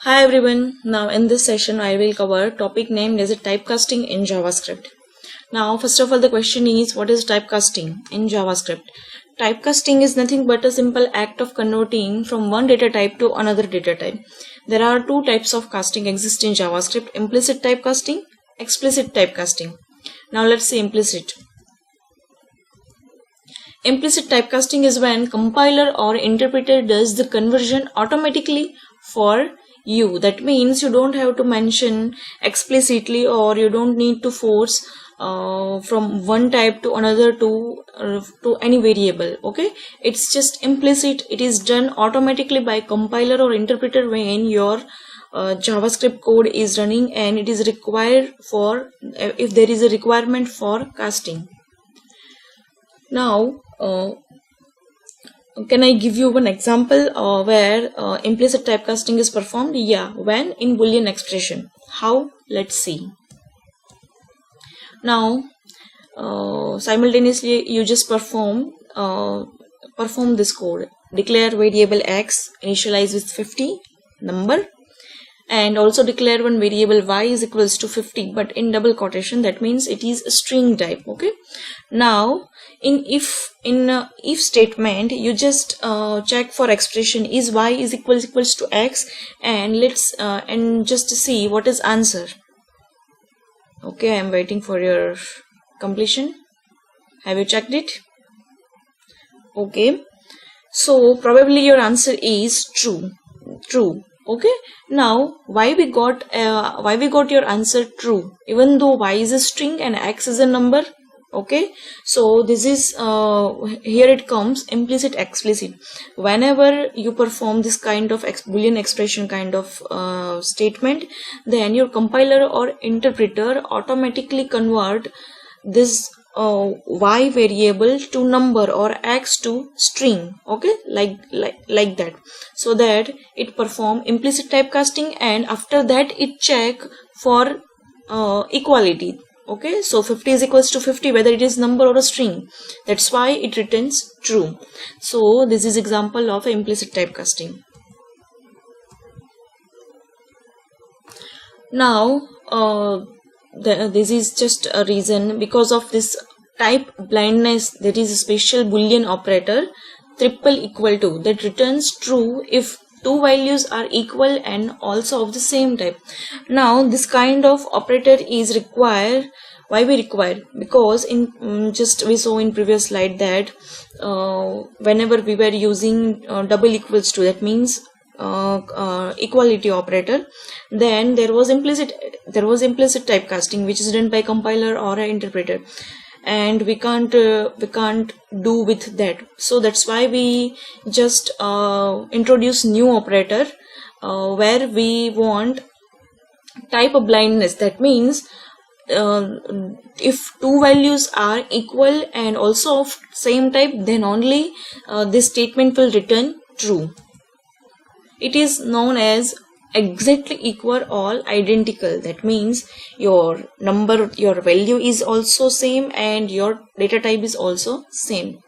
Hi everyone, now in this session I will cover topic named as a typecasting in JavaScript. Now first of all the question is, what is typecasting in JavaScript? Typecasting is nothing but a simple act of converting from one data type to another data type. There are two types of casting exist in JavaScript: implicit typecasting, explicit typecasting. Now let's see implicit. Implicit typecasting is when compiler or interpreter does the conversion automatically for you. That means you don't have to mention explicitly, or you don't need to force from one type to another to any variable. Okay, it's just implicit. It is done automatically by compiler or interpreter when your JavaScript code is running and it is required for if there is a requirement for casting. Now can I give you one example where implicit typecasting is performed? Yeah, when in Boolean expression. How? Let's see. Now simultaneously you just perform this code. Declare variable x, initialize with 50 number, and also declare one variable y is equals to 50, but in double quotation. That means it is a string type. Okay, now in if statement you just check for expression is y is equals to x, and let's and just see what is answer. Okay, I am waiting for your completion. Have you checked it? Okay, so probably your answer is true. Okay, now why we got your answer true even though y is a string and x is a number? Okay, so this is here it comes implicit explicit. Whenever you perform this kind of Boolean expression kind of statement, then your compiler or interpreter automatically convert this y variable to number or x to string. Okay, like that, so that it perform implicit typecasting, and after that it check for equality. Okay, so 50 is equals to 50 whether it is number or a string. That's why it returns true. So this is example of implicit typecasting. Now this is just a reason because of this type blindness. There is a special Boolean operator triple equal to that returns true if two values are equal and also of the same type. Now this kind of operator is required. Why we require? Because in just we saw in previous slide that whenever we were using double equals to, that means equality operator, then there was implicit typecasting which is done by compiler or an interpreter, and we can't do with that. So that's why we just introduce new operator where we want type of blindness. That means if two values are equal and also of same type, then only this statement will return true. It is known as exactly equal or identical. That means your value is also same and your data type is also same.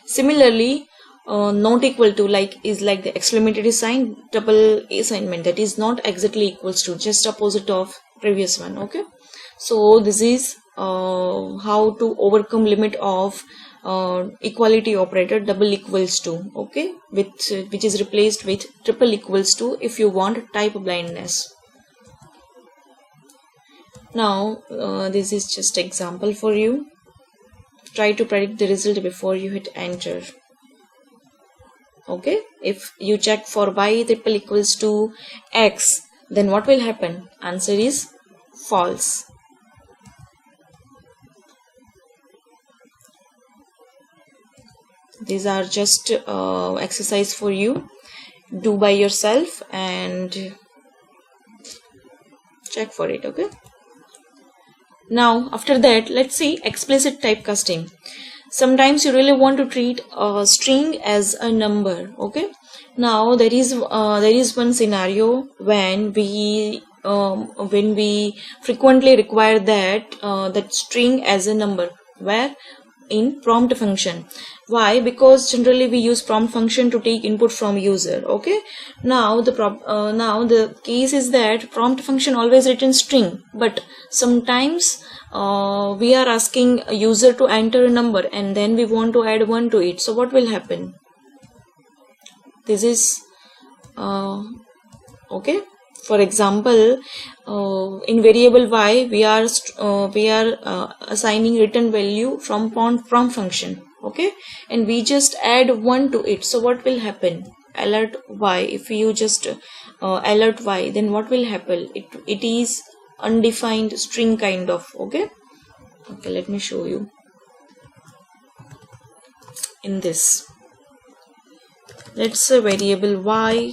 Similarly, not equal to is like the exclamatory sign, double assignment, that is not exactly equals to, just opposite of previous one. Okay, so this is how to overcome limit of equality operator double equals to. Okay, which is replaced with triple equals to if you want type blindness. Now this is just example for you. Try to predict the result before you hit enter. Okay, if you check for y triple equals to x, then what will happen? Answer is false. These are just exercise for you. Do by yourself and check for it. Okay, now after that let's see explicit typecasting. Sometimes you really want to treat a string as a number. Okay, now there is one scenario when we frequently require that string as a number, where in prompt function. Why? Because generally we use prompt function to take input from user. Okay, now the case is that prompt function always returns string, but sometimes we are asking a user to enter a number and then we want to add 1 to it. So what will happen? This is okay. For example, in variable y we are assigning return value from prompt function. Okay, and we just add 1 to it. So what will happen? Alert y. If you just alert y, then what will happen? It is undefined string kind of. Okay, let me show you in this. Let's say variable y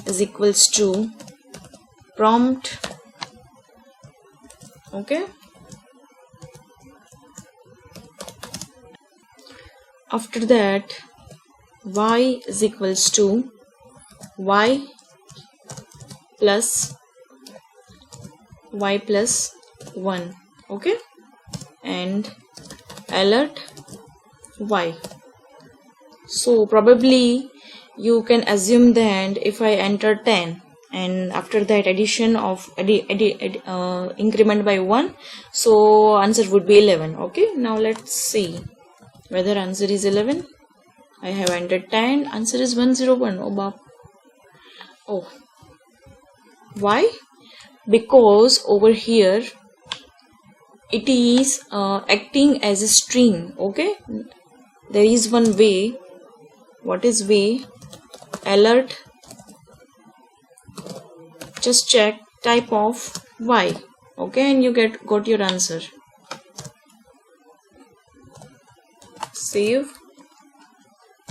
is equals to prompt. Okay, after that y is equals to y plus 1. Okay, and alert y. So probably you can assume that if I enter 10 and after that addition of increment by 1, so answer would be 11. Okay, now let's see whether answer is 11. I have entered 10, answer is 101. Oh, why? Because over here it is acting as a string. Okay, there is one way. What is way? Alert, just check type of y. Okay, and you got your answer. Save.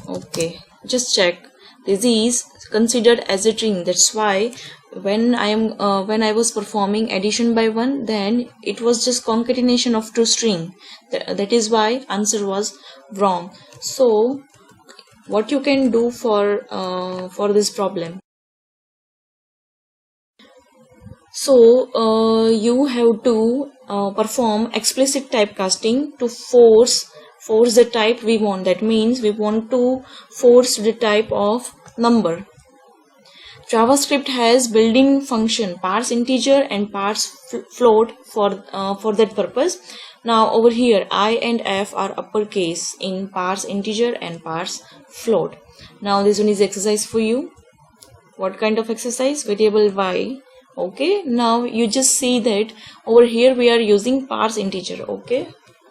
Okay, just check. This is considered as a string. That's why when I was performing addition by 1, then it was just concatenation of two string. That is why answer was wrong. So what you can do for this problem? So you have to perform explicit typecasting to force the type we want. That means we want to force the type of number. JavaScript has built-in function parse integer and parse float for that purpose. Now over here I and f are uppercase in parse integer and parse float. Now this one is exercise for you. What kind of exercise? Variable y. Okay, now you just see that over here we are using parse integer. Okay,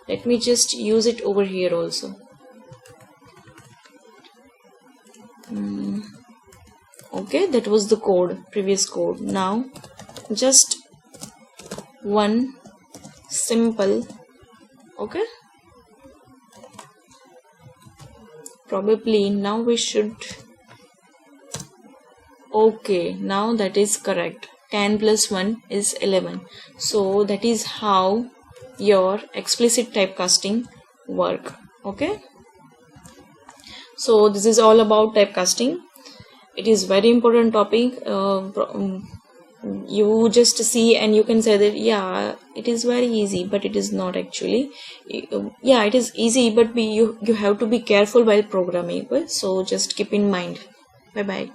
let me just use it over here also. Okay, that was the code, previous code. Now just one simple. Okay, probably now we should. Okay, now that is correct. 10 plus 1 is 11. So that is how your explicit typecasting work. Okay, so this is all about typecasting. It is very important topic. You just see and you can say that yeah, it is very easy, but it is not actually. Yeah, it is easy, but you have to be careful while programming. So just keep in mind. Bye bye.